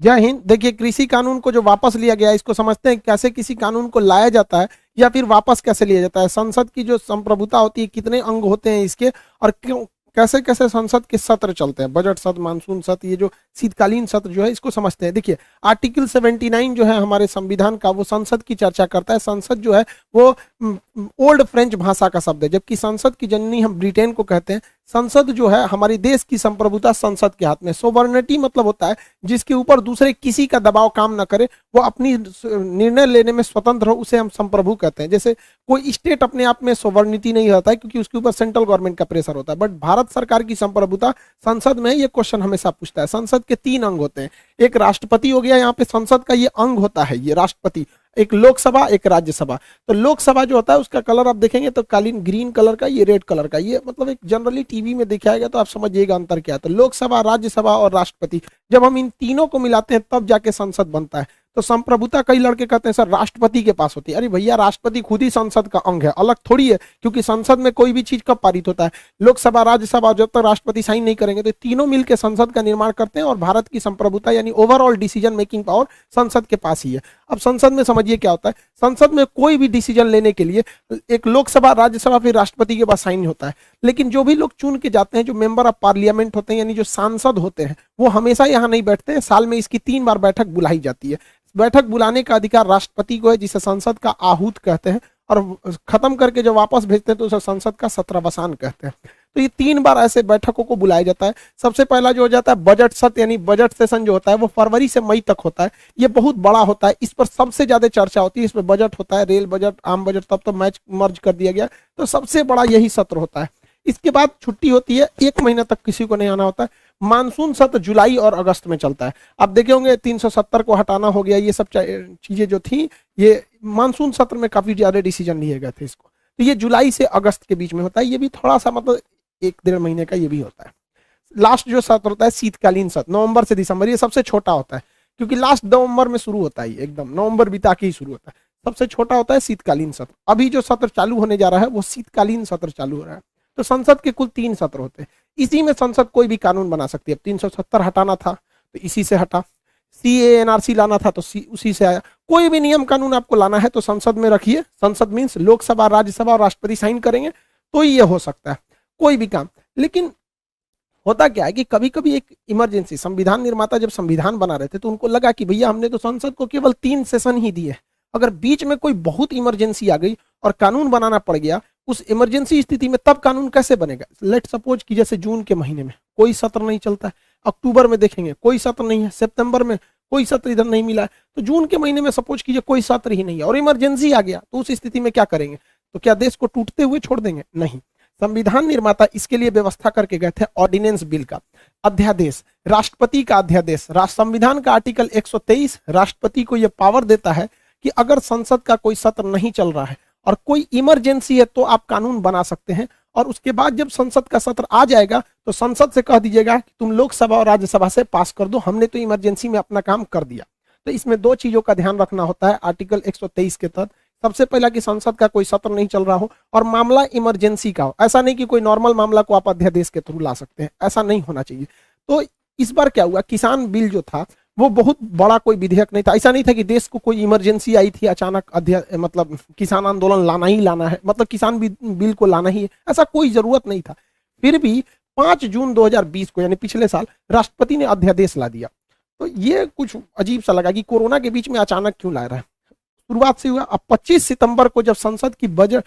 जय हिंद। देखिए, कृषि कानून को जो वापस लिया गया है, इसको समझते हैं कैसे किसी कानून को लाया जाता है या फिर वापस कैसे लिया जाता है। संसद की जो संप्रभुता होती है, कितने अंग होते हैं इसके, और क्यों कैसे कैसे संसद के सत्र चलते हैं, बजट सत्र, मानसून सत्र, ये जो शीतकालीन सत्र जो है, इसको समझते हैं। देखिए, आर्टिकल 79 जो है हमारे संविधान का, वो संसद की चर्चा करता है। संसद जो है वो ओल्ड फ्रेंच भाषा का शब्द है, जबकि संसद की जननी हम ब्रिटेन को कहते हैं। संसद जो है हमारे देश की संप्रभुता संसद के हाथ में। सोवर्निटी मतलब होता है जिसके ऊपर दूसरे किसी का दबाव काम ना करे, वो अपनी निर्णय लेने में स्वतंत्र हो, उसे हम संप्रभु कहते हैं। जैसे कोई स्टेट अपने आप में सोवर्निटी नहीं होता है, क्योंकि उसके ऊपर सेंट्रल गवर्नमेंट का प्रेशर होता है। बट भारत सरकार की संप्रभुता संसद में, ये क्वेश्चन हमेशा पूछता है। संसद के 3 अंग होते हैं। एक राष्ट्रपति हो गया, यहाँ पे संसद का ये अंग होता है, ये राष्ट्रपति। एक लोकसभा, एक राज्यसभा। तो लोकसभा जो होता है उसका कलर आप देखेंगे तो कालीन ग्रीन कलर का, ये रेड कलर का, ये मतलब एक जनरली टीवी में दिखाएगा तो आप समझिएगा अंतर क्या है। तो लोकसभा, राज्यसभा और राष्ट्रपति, जब हम इन तीनों को मिलाते हैं तब जाके संसद बनता है। तो संप्रभुता कई लड़के कहते हैं सर राष्ट्रपति के पास होती है। अरे भैया, राष्ट्रपति खुद ही संसद का अंग है, अलग थोड़ी है। क्योंकि संसद में कोई भी चीज कब पारित होता है, लोकसभा, राज्यसभा, जब तक राष्ट्रपति साइन नहीं करेंगे। तो तीनों मिलकर संसद का निर्माण करते हैं और भारत की संप्रभुता यानी ओवरऑल डिसीजन मेकिंग पावर संसद के पास ही है। अब संसद में समझिए क्या होता है। संसद में कोई भी डिसीजन लेने के लिए एक लोकसभा, राज्यसभा, फिर राष्ट्रपति के पास साइन होता है। लेकिन जो भी लोग चुन के जाते हैं, जो मेंबर ऑफ पार्लियामेंट होते हैं यानी जो सांसद होते हैं, वो हमेशा यहाँ नहीं बैठते हैं। साल में इसकी 3 बार बैठक बुलाई जाती है। बैठक बुलाने का अधिकार राष्ट्रपति को है, जिसे संसद का आहूत कहते हैं। और खत्म करके जब वापस भेजते हैं तो उसे संसद का सत्रावसान कहते हैं। तो ये 3 बार ऐसे बैठकों को बुलाया जाता है। सबसे पहला जो हो जाता है बजट सत्र, यानी बजट सेशन जो होता है वो फरवरी से मई तक होता है। ये बहुत बड़ा होता है, इस पर सबसे ज्यादा चर्चा होती है। इसमें बजट होता है, रेल बजट, आम बजट, तब तो मैच मर्ज कर दिया गया। तो सबसे बड़ा यही सत्र होता है। इसके बाद छुट्टी होती है, 1 महीना तक किसी को नहीं आना होता है। मानसून सत्र जुलाई और अगस्त में चलता है। आप देखे होंगे 370 को हटाना हो गया, ये सब चीजें जो थी, ये मानसून सत्र में काफी ज्यादा डिसीजन लिए गए थे इसको। तो ये जुलाई से अगस्त के बीच में होता है। ये भी थोड़ा सा मतलब 1-1.5 महीने का ये भी होता है। लास्ट जो सत्र होता है शीतकालीन सत्र, नवंबर से दिसंबर, ये सबसे छोटा होता है क्योंकि लास्ट नवंबर में शुरू होता है, एकदम नवंबर बिता के ही शुरू होता है। सबसे छोटा होता है शीतकालीन सत्र। अभी जो सत्र चालू होने जा रहा है वो शीतकालीन सत्र चालू हो रहा है। तो संसद के कुल 3 सत्र होते हैं। इसी में संसद कोई भी कानून बना सकती है। 370 हटाना था तो इसी से हटा, CANRC लाना था तो उसी से आया। कोई भी नियम कानून आपको लाना है तो संसद में रखिए। संसद मीन्स लोकसभा, राज्यसभा और राष्ट्रपति साइन करेंगे तो ये हो सकता है कोई भी काम। लेकिन होता क्या है कि कभी कभी एक इमरजेंसी, संविधान निर्माता जब संविधान बना रहे थे तो उनको लगा कि भैया हमने तो संसद को केवल 3 सेशन ही दिए, अगर बीच में कोई बहुत इमरजेंसी आ गई और कानून बनाना पड़ गया, उस इमरजेंसी स्थिति में तब कानून कैसे बनेगा। लेट सपोज कि जैसे जून के महीने में कोई सत्र नहीं चलता है, अक्टूबर में देखेंगे कोई सत्र नहीं है, सितंबर में कोई सत्र इधर नहीं मिला है, तो जून के महीने में सपोज कीजिए कोई सत्र ही नहीं है और इमरजेंसी आ गया, तो उस स्थिति में क्या करेंगे। तो क्या देश को टूटते हुए छोड़ देंगे? नहीं। संविधान निर्माता इसके लिए व्यवस्था करके गए थे ऑर्डिनेंस बिल का, अध्यादेश, राष्ट्रपति का अध्यादेश। संविधान का आर्टिकल 123 राष्ट्रपति को यह पावर देता है कि अगर संसद का कोई सत्र नहीं चल रहा है और कोई इमरजेंसी है तो आप कानून बना सकते हैं। और उसके बाद जब संसद का सत्र आ जाएगा तो संसद से कह दीजिएगा कि तुम लोकसभा और राज्यसभा से पास कर दो, हमने तो इमरजेंसी में अपना काम कर दिया। तो इसमें 2 चीजों का ध्यान रखना होता है आर्टिकल 123 के तहत। सबसे पहला कि संसद का कोई सत्र नहीं चल रहा हो और मामला इमरजेंसी का हो। ऐसा नहीं कि कोई नॉर्मल मामला को आप अध्यादेश के थ्रू ला सकते हैं, ऐसा नहीं होना चाहिए। तो इस बार क्या हुआ, किसान बिल जो था वो बहुत बड़ा कोई विधेयक नहीं था। ऐसा नहीं था कि देश को कोई इमरजेंसी आई थी अचानक, मतलब किसान आंदोलन लाना ही लाना है, मतलब किसान बिल को लाना ही है, ऐसा कोई जरूरत नहीं था। फिर भी 5 जून 2020 को यानी पिछले साल राष्ट्रपति ने अध्यादेश ला दिया। तो ये कुछ अजीब सा लगा कि कोरोना के बीच में अचानक क्यों ला रहा है। शुरुआत से हुआ। अब 25 सितंबर को जब संसद की बजट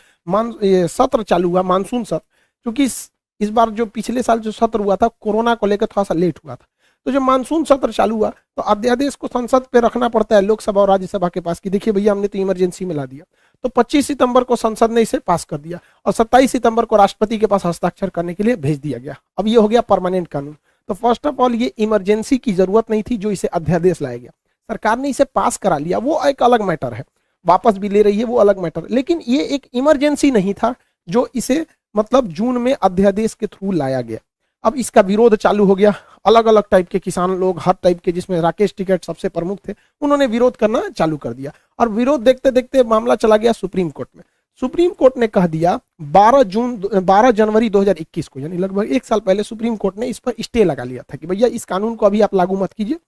सत्र चालू हुआ, मानसून सत्र, क्योंकि इस बार जो पिछले साल जो सत्र हुआ था कोरोना को लेकर थोड़ा सा लेट हुआ था, तो जब मानसून सत्र चालू हुआ तो अध्यादेश को संसद पे रखना पड़ता है लोकसभा और राज्यसभा के पास कि देखिए भैया हमने तो इमरजेंसी में ला दिया। तो 25 सितंबर को संसद ने इसे पास कर दिया और 27 सितंबर को राष्ट्रपति के पास हस्ताक्षर करने के लिए भेज दिया गया। अब ये हो गया परमानेंट कानून। तो फर्स्ट ऑफ ऑल ये इमरजेंसी की जरूरत नहीं थी जो इसे अध्यादेश लाया गया, सरकार ने इसे पास करा लिया, वो एक अलग मैटर है, वापस भी ले रही है वो अलग मैटर। लेकिन ये एक इमरजेंसी नहीं था जो इसे मतलब जून में अध्यादेश के थ्रू लाया गया। अब इसका विरोध चालू हो गया, अलग अलग टाइप के किसान लोग, हर टाइप के, जिसमें राकेश टिकैत सबसे प्रमुख थे, उन्होंने विरोध करना चालू कर दिया। और विरोध देखते देखते मामला चला गया सुप्रीम कोर्ट में। सुप्रीम कोर्ट ने कह दिया 12 जनवरी 2021 को, यानी लगभग 1 साल पहले सुप्रीम कोर्ट ने इस पर स्टे लगा लिया था कि भैया इस कानून को अभी आप लागू मत कीजिए,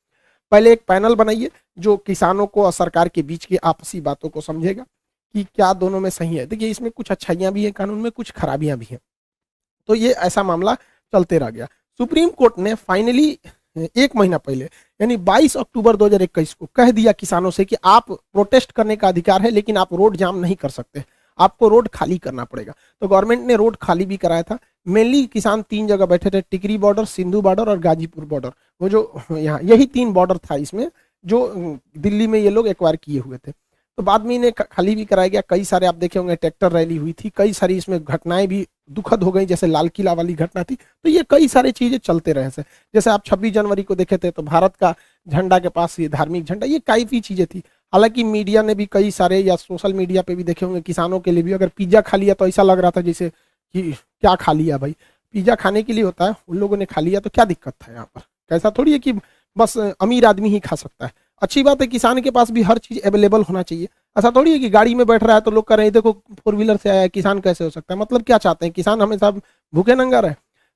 पहले एक पैनल बनाइए जो किसानों को और सरकार के बीच की आपसी बातों को समझेगा कि क्या दोनों में सही है। देखिए इसमें कुछ अच्छाइयां भी हैं कानून में, कुछ खराबियां भी हैं। तो ये ऐसा मामला चलते रह गया। सुप्रीम कोर्ट ने फाइनली एक महीना पहले यानी 22 अक्टूबर 2021 को कह दिया किसानों से कि आप प्रोटेस्ट करने का अधिकार है, लेकिन आप रोड जाम नहीं कर सकते, आपको रोड खाली करना पड़ेगा। तो गवर्नमेंट ने रोड खाली भी कराया था। मेनली किसान 3 जगह बैठे थे, टिकरी बॉर्डर, सिंधु बॉर्डर और गाजीपुर बॉर्डर। वो जो यहाँ यही 3 बॉर्डर था इसमें, जो दिल्ली में ये लोग एक्वायर किए हुए थे। तो बाद में इन्हें खाली भी कराया गया। कई सारे आप देखे होंगे ट्रैक्टर रैली हुई थी, कई सारी इसमें घटनाएं भी दुखद हो गई, जैसे लाल किला वाली घटना थी। तो ये कई सारी चीजें चलते रहे से, जैसे आप 26 जनवरी को देखे थे तो भारत का झंडा के पास ये धार्मिक झंडा, ये काफी चीजें थी। हालांकि मीडिया ने भी कई सारे, या सोशल मीडिया पे भी देखे होंगे, किसानों के लिए भी अगर पिज्जा खा लिया तो ऐसा लग रहा था जैसे कि क्या खा लिया भाई, पिज्जा खाने के लिए होता है, उन लोगों ने खा लिया तो क्या दिक्कत था यहाँ पर। कैसा थोड़ी है कि बस अमीर आदमी ही खा सकता है। अच्छी बात है किसान के पास भी हर चीज अवेलेबल होना चाहिए। ऐसा थोड़ी है कि गाड़ी में बैठ रहा है तो लोग कह रहे हैं देखो 4 व्हीलर से आया है, किसान कैसे हो सकता है। मतलब क्या चाहते हैं, किसान हमेशा भूखे नंगा रहे।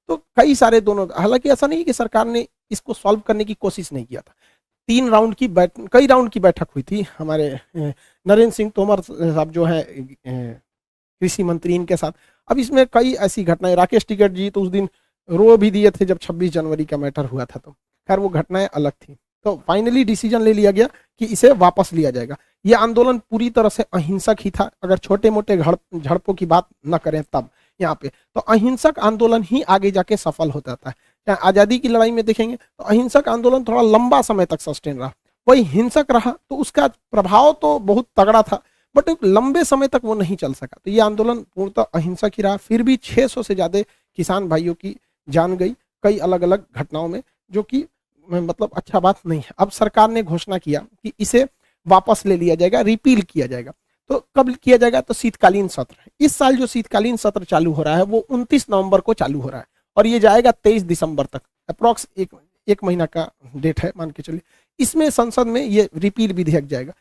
तो कई सारे दोनों, हालांकि ऐसा नहीं है कि सरकार ने इसको सॉल्व करने की कोशिश नहीं किया था। 3 राउंड की कई राउंड की बैठक हुई थी हमारे नरेंद्र सिंह तोमर साहब जो है कृषि मंत्री, इनके साथ। अब इसमें कई ऐसी घटनाएं, राकेश टिकैत जी तो उस दिन रो भी दिए थे जब 26 जनवरी का मैटर हुआ था, तो खैर वो घटनाएं अलग थी। तो फाइनली डिसीजन ले लिया गया कि इसे वापस लिया जाएगा। ये आंदोलन पूरी तरह से अहिंसक ही था, अगर छोटे मोटे झड़पों की बात न करें तब यहाँ पे। तो अहिंसक आंदोलन ही आगे जाके सफल हो जाता है। चाहे आज़ादी की लड़ाई में देखेंगे तो अहिंसक आंदोलन थोड़ा लंबा समय तक सस्टेन रहा, वही हिंसक रहा तो उसका प्रभाव तो बहुत तगड़ा था, बट एक लंबे समय तक वो नहीं चल सका। तो ये आंदोलन पूर्णतः अहिंसक ही रहा। फिर भी 600 से ज्यादा किसान भाइयों की जान गई कई अलग अलग घटनाओं में, जो कि मतलब अच्छा बात नहीं है। अब सरकार ने घोषणा किया कि इसे वापस ले लिया जाएगा, रिपील किया जाएगा। तो कब किया जाएगा, तो शीतकालीन सत्र। इस साल जो शीतकालीन सत्र चालू हो रहा है वो 29 नवंबर को चालू हो रहा है और ये जाएगा 23 दिसंबर तक, अप्रॉक्स एक महीना का डेट है मान के चलिए। इसमें संसद में ये रिपील विधेयक जाएगा।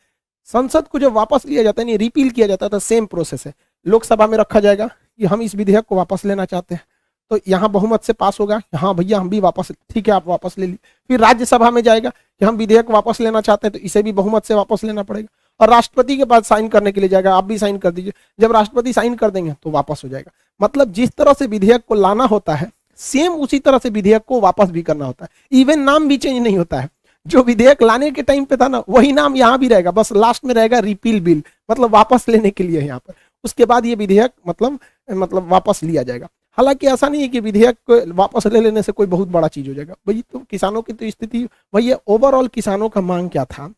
संसद को जब वापस लिया जाता है, नहीं रिपील किया जाता है, तो सेम प्रोसेस है। लोकसभा में रखा जाएगा कि हम इस विधेयक को वापस लेना चाहते हैं, तो यहाँ बहुमत से पास होगा, हाँ भैया हम भी वापस, ठीक है आप वापस ले लीजिए। फिर राज्यसभा में जाएगा कि हम विधेयक वापस लेना चाहते हैं, तो इसे भी बहुमत से वापस लेना पड़ेगा। और राष्ट्रपति के पास साइन करने के लिए जाएगा, आप भी साइन कर दीजिए। जब राष्ट्रपति साइन कर देंगे तो वापस हो जाएगा। मतलब जिस तरह से विधेयक को लाना होता है, सेम उसी तरह से विधेयक को वापस भी करना होता है। इवन नाम भी चेंज नहीं होता है, जो विधेयक लाने के टाइम पे था ना वही नाम यहाँ भी रहेगा, बस लास्ट में रहेगा रिपील बिल, मतलब वापस लेने के लिए यहाँ पर। उसके बाद ये विधेयक मतलब वापस लिया जाएगा। हालांकि ऐसा नहीं है कि विधेयक को वापस ले लेने से कोई बहुत बड़ा चीज हो जाएगा भाई। तो किसानों की तो स्थिति वही है। ओवरऑल किसानों का मांग क्या था,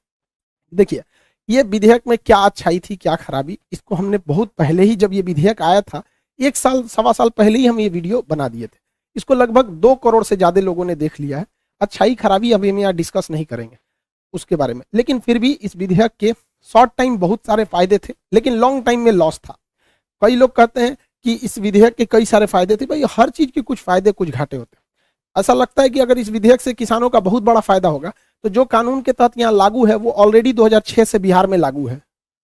देखिए ये विधेयक में क्या अच्छाई थी क्या खराबी, इसको हमने बहुत पहले ही, जब ये विधेयक आया था 1 साल 1.25 साल पहले ही हम ये वीडियो बना दिए थे। इसको लगभग 2 करोड़ से ज्यादा लोगों ने देख लिया है। अच्छाई खराबी अभी हम यहाँ डिस्कस नहीं करेंगे उसके बारे में, लेकिन फिर भी इस विधेयक के शॉर्ट टाइम बहुत सारे फायदे थे, लेकिन लॉन्ग टाइम में लॉस था। कई लोग कहते हैं कि इस विधेयक के कई सारे फायदे थे, भाई हर चीज के कुछ फायदे कुछ घाटे होते हैं। ऐसा लगता है कि अगर इस विधेयक से किसानों का बहुत बड़ा फायदा होगा, तो जो कानून के तहत यहाँ लागू है वो ऑलरेडी 2006 से बिहार में लागू है।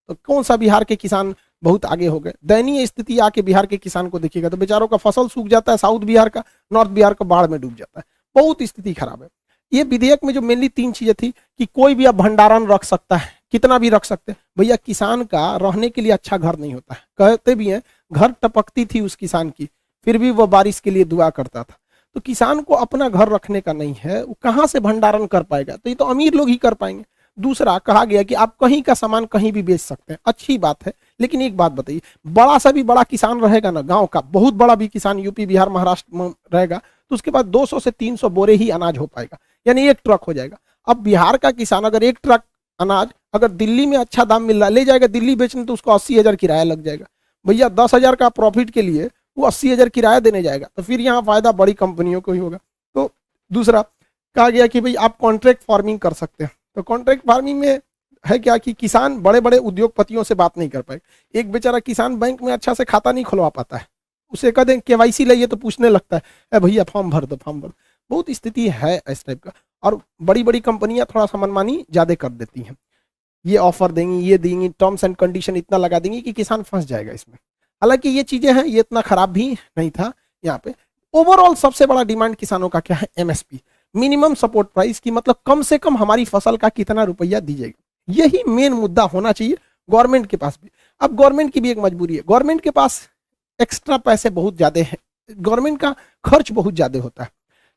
तो कौन सा बिहार के किसान बहुत आगे हो गए। दयनीय स्थिति आके बिहार के किसान को देखिएगा तो बेचारों का फसल सूख जाता है, साउथ बिहार का, नॉर्थ बिहार का बाढ़ में डूब जाता है, बहुत स्थिति खराब है। ये विधेयक में जो मेनली 3 चीजें थी कि कोई भी अब भंडारण रख सकता है, कितना भी रख सकते हैं। भैया किसान का रहने के लिए अच्छा घर नहीं होता है, कहते भी हैं घर टपकती थी उस किसान की, फिर भी वो बारिश के लिए दुआ करता था। तो किसान को अपना घर रखने का नहीं है, वो कहाँ से भंडारण कर पाएगा, तो ये तो अमीर लोग ही कर पाएंगे। दूसरा कहा गया कि आप कहीं का सामान कहीं भी बेच सकते हैं, अच्छी बात है, लेकिन एक बात बताइए, बड़ा सा भी बड़ा किसान रहेगा ना, गांव का बहुत बड़ा भी किसान यूपी बिहार महाराष्ट्र में रहेगा, तो उसके पास 200 से 300 बोरे ही अनाज हो पाएगा, यानी 1 ट्रक हो जाएगा। अब बिहार का किसान अगर 1 ट्रक अनाज अगर दिल्ली में अच्छा दाम मिल रहा है ले जाएगा दिल्ली बेचने, तो उसको 80,000 किराया लग जाएगा। भैया 10,000 का प्रॉफिट के लिए वो 80,000 किराया देने जाएगा, तो फिर यहाँ फायदा बड़ी कंपनियों को ही होगा। तो दूसरा कहा गया कि भाई आप कॉन्ट्रैक्ट फार्मिंग कर सकते हैं। तो कॉन्ट्रैक्ट फार्मिंग में है क्या कि किसान बड़े बड़े उद्योगपतियों से बात नहीं कर पाए। एक बेचारा किसान बैंक में अच्छा से खाता नहीं खुलवा पाता है, उसे कह दें केवाईसी लाइए तो पूछने लगता है भैया फॉर्म भर दो, फॉर्म भर। बहुत स्थिति है इस टाइप का, और बड़ी बड़ी कंपनियां थोड़ा सा मनमानी ज्यादा कर देती हैं, ये ऑफर देंगी, ये देंगी, टर्म्स एंड कंडीशन इतना लगा देंगी कि किसान फंस जाएगा इसमें। हालांकि ये चीजें हैं, ये इतना खराब भी नहीं था यहाँ पे। ओवरऑल सबसे बड़ा डिमांड किसानों का क्या है, एमएसपी, मिनिमम सपोर्ट प्राइस की मतलब कम से कम हमारी फसल का कितना रुपया दीजिएगा, यही मेन मुद्दा होना चाहिए गवर्नमेंट के पास भी। अब गवर्नमेंट की भी एक मजबूरी है, गवर्नमेंट के पास एक्स्ट्रा पैसे बहुत ज्यादा हैं, गवर्नमेंट का खर्च बहुत ज्यादा होता है,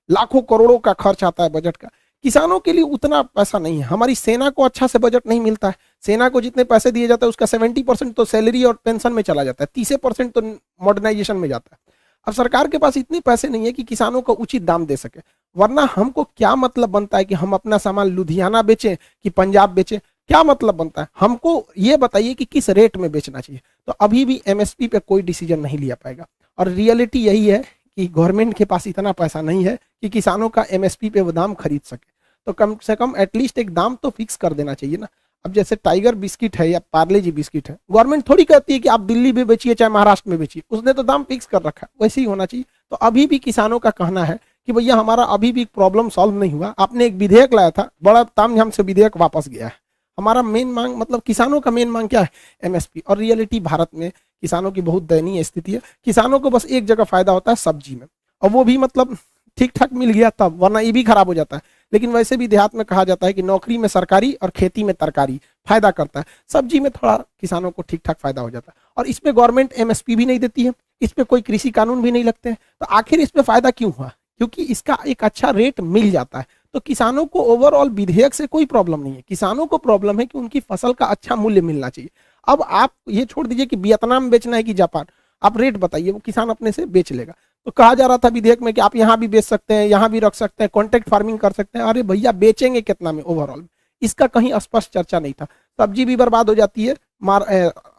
लाखों करोड़ों का खर्च आता है बजट का, किसानों के लिए उतना पैसा नहीं है। हमारी सेना को अच्छा से बजट नहीं मिलता है, सेना को जितने पैसे दिए जाते हैं उसका 70% तो सैलरी और पेंशन में चला जाता है, 30% तो मॉडर्नाइजेशन में जाता है। अब सरकार के पास इतने पैसे नहीं है कि किसानों को उचित दाम दे सके, वरना हमको क्या मतलब बनता है कि हम अपना सामान लुधियाना बेचें कि पंजाब बेचें, क्या मतलब बनता है? हमको ये बताइए कि किस रेट में बेचना चाहिए। तो अभी भी एमएसपी पे कोई डिसीजन नहीं लिया पाएगा, और रियलिटी यही है कि गवर्नमेंट के पास इतना पैसा नहीं है कि किसानों का एमएसपी पे वो दाम खरीद सके। तो कम से कम एटलीस्ट एक दाम तो फिक्स कर देना चाहिए ना। अब जैसे टाइगर बिस्किट है या पार्ले जी बिस्किट है, गवर्नमेंट थोड़ी कहती है कि आप दिल्ली में बेचिए चाहे महाराष्ट्र में बेचिए, उसने तो दाम फिक्स कर रखा है, वैसे ही होना चाहिए। तो अभी भी किसानों का कहना है कि भैया हमारा अभी भी प्रॉब्लम सॉल्व नहीं हुआ, आपने एक विधेयक लाया था, बड़ा तामझाम से विधेयक वापस गया है। हमारा मेन मांग मतलब किसानों का मेन मांग क्या है? एमएसपी। और रियलिटी भारत में किसानों की बहुत दयनीय स्थिति है, किसानों को बस एक जगह फायदा होता है सब्जी में, और वो भी मतलब ठीक ठाक मिल गया तब, वरना ये भी खराब हो जाता है। लेकिन वैसे भी देहात में कहा जाता है कि नौकरी में सरकारी और खेती में तरकारी फायदा करता है, सब्जी में थोड़ा किसानों को ठीक ठाक फायदा हो जाता है। और इसमें गवर्नमेंट एमएसपी भी नहीं देती है, इस पे कोई कृषि कानून भी नहीं लगते हैं, तो आखिर इस पे फायदा क्यों हुआ? क्योंकि इसका एक अच्छा रेट मिल जाता है। तो किसानों को ओवरऑल विधेयक से कोई प्रॉब्लम नहीं है, किसानों को प्रॉब्लम है कि उनकी फसल का अच्छा मूल्य मिलना चाहिए। अब आप ये छोड़ दीजिए कि वियतनाम बेचना है कि जापान, आप रेट बताइए, वो किसान अपने से बेच लेगा। तो कहा जा रहा था विधेयक में कि आप यहाँ भी बेच सकते हैं, यहाँ भी रख सकते हैं, कॉन्ट्रैक्ट फार्मिंग कर सकते हैं। अरे भैया बेचेंगे कितना में ओवरऑल? इसका कहीं स्पष्ट चर्चा नहीं था। सब्जी भी बर्बाद हो जाती है।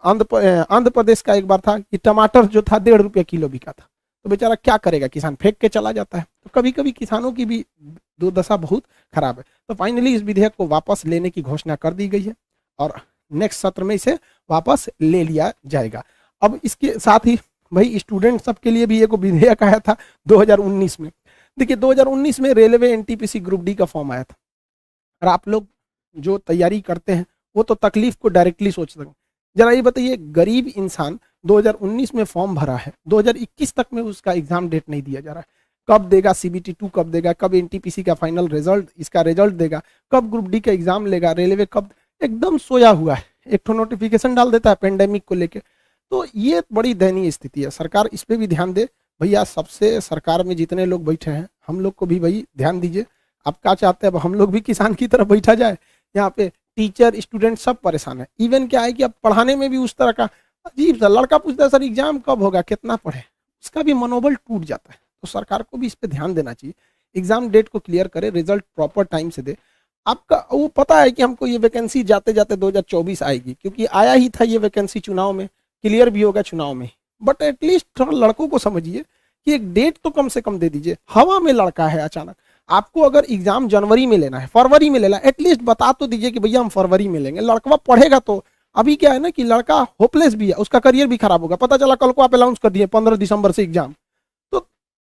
आंध्र प्रदेश का एक बार था कि टमाटर जो था 1.5 रुपये किलो बिका था, तो बेचारा क्या करेगा, किसान फेंक के चला जाता है। तो कभी कभी किसानों की भी दुर्दशा बहुत खराब है। तो फाइनली इस विधेयक को वापस लेने की घोषणा कर दी गई है और नेक्स्ट सत्र में इसे वापस ले लिया जाएगा। अब इसके साथ ही भाई स्टूडेंट सब के लिए भी एक विधेयक आया था 2019 में। देखिए 2019 में रेलवे एनटीपीसी ग्रुप डी का फॉर्म आया था, और आप लोग जो तैयारी करते हैं वो तो तकलीफ को डायरेक्टली सोच सकते हैं। जरा ये बताइए, गरीब इंसान 2019 में फॉर्म भरा है, 2021 तक में उसका एग्जाम डेट नहीं दिया जा रहा है। कब देगा CBT 2, कब देगा, कब एनटीपीसी का फाइनल रिजल्ट, इसका रिजल्ट देगा, कब ग्रुप डी का एग्जाम लेगा, रेलवे कब, एकदम सोया हुआ है। एक तो नोटिफिकेशन डाल देता है पेंडेमिक को लेके। तो ये बड़ी दयनीय स्थिति है, सरकार इस पे भी ध्यान दे भैया। सबसे सरकार में जितने लोग बैठे हैं हम लोग को भी भाई ध्यान दीजिए। आप क्या चाहते हैं, अब हम लोग भी किसान की तरफ बैठा जाए? यहाँ पे टीचर स्टूडेंट सब परेशान है। इवन क्या है कि अब पढ़ाने में भी उस तरह का अजीब सा, लड़का पूछता है सर एग्जाम कब होगा, कितना पढ़े, उसका भी मनोबल टूट जाता है। तो सरकार को भी इस पे ध्यान देना चाहिए, एग्जाम डेट को क्लियर करे, रिजल्ट प्रॉपर टाइम से दे। आपका वो पता है कि हमको ये वैकेंसी जाते जाते 2024 आएगी, क्योंकि आया ही था ये वैकेंसी चुनाव में, क्लियर भी होगा चुनाव में। बट एटलीस्ट थोड़ा लड़कों को समझिए कि एक डेट तो कम से कम दे दीजिए। हवा में लड़का है अचानक, आपको अगर एग्जाम जनवरी में लेना है, फरवरी में लेना है, एटलीस्ट बता तो दीजिए कि भैया हम फरवरी में लेंगे। लड़का पढ़ेगा तो। अभी क्या है ना कि लड़का होपलेस भी है, उसका करियर भी खराब होगा। पता चला कल को आप अनाउंस कर दिए 15 दिसंबर से एग्जाम, तो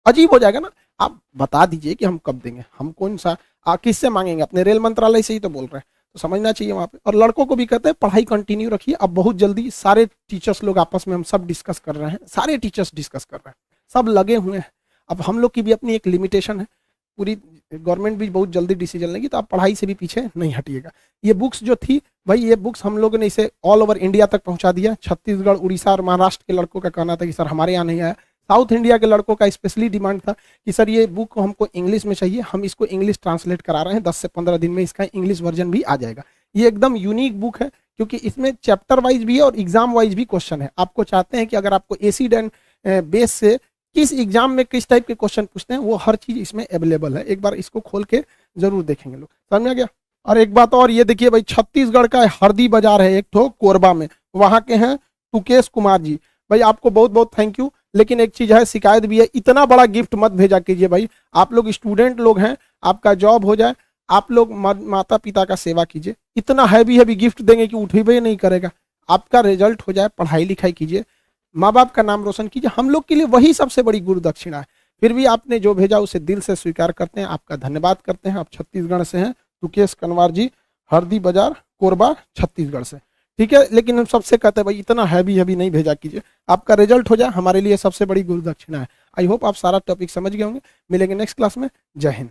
अजीब हो जाएगा ना। आप बता दीजिए कि हम कब देंगे, हम कौन सा किससे मांगेंगे, अपने रेल मंत्रालय से ही तो बोल रहे हैं, तो समझना चाहिए वहाँ पे। और लड़कों को भी कहते हैं पढ़ाई कंटिन्यू रखिए। अब बहुत जल्दी सारे टीचर्स लोग आपस में हम सब डिस्कस कर रहे हैं, सारे टीचर्स डिस्कस कर रहे हैं, सब लगे हुए हैं। अब हम लोग की भी अपनी एक लिमिटेशन है, पूरी गवर्नमेंट भी बहुत जल्दी डिसीजन लेगी, तो आप पढ़ाई से भी पीछे नहीं हटिएगा। ये बुक्स जो थी भाई, ये बुक्स हम लोगों ने इसे ऑल ओवर इंडिया तक पहुंचा दिया। छत्तीसगढ़, उड़ीसा और महाराष्ट्र के लड़कों का कहना था कि सर हमारे यहाँ नहीं आया। साउथ इंडिया के लड़कों का स्पेशली डिमांड था कि सर ये बुक हमको इंग्लिश में चाहिए, हम इसको इंग्लिश ट्रांसलेट करा रहे हैं, 10 से 15 दिन में इसका इंग्लिश वर्जन भी आ जाएगा। ये एकदम यूनिक बुक है, क्योंकि इसमें चैप्टर वाइज भी है और एग्जाम वाइज भी क्वेश्चन है। आपको चाहते हैं कि अगर आपको एसिड एंड बेस से किस एग्जाम में किस टाइप के क्वेश्चन पूछते हैं, वो हर चीज इसमें अवेलेबल है। एक बार इसको खोल के जरूर देखेंगे लोग, समझ आ गया। और एक बात और, ये देखिए भाई, छत्तीसगढ़ का हरदी बाजार है एक तो कोरबा में, वहां के हैं तुकेश कुमार जी, भाई आपको बहुत बहुत थैंक यू। लेकिन एक चीज है, शिकायत भी है, इतना बड़ा गिफ्ट मत भेजा कीजिए भाई। आप लोग स्टूडेंट लोग हैं, आपका जॉब हो जाए, आप लोग माता पिता का सेवा कीजिए। इतना हैवी हैवी गिफ्ट देंगे कि उठेबे नहीं करेगा। आपका रिजल्ट हो जाए, पढ़ाई लिखाई कीजिए, माँ बाप का नाम रोशन कीजिए, हम लोग के लिए वही सबसे बड़ी गुरु दक्षिणा है। फिर भी आपने जो भेजा उसे दिल से स्वीकार करते हैं, आपका धन्यवाद करते हैं। आप छत्तीसगढ़ से हैं, तुकेश कनवार जी, हरदी बाजार कोरबा छत्तीसगढ़ से, ठीक है। लेकिन हम सबसे कहते हैं भाई इतना हैवी हैवी नहीं भेजा कीजिए, आपका रिजल्ट हो जाए, हमारे लिए सबसे बड़ी गुरु दक्षिणा है। आई होप आप सारा टॉपिक समझ गए होंगे। मिलेंगे नेक्स्ट क्लास में। जय हिंद।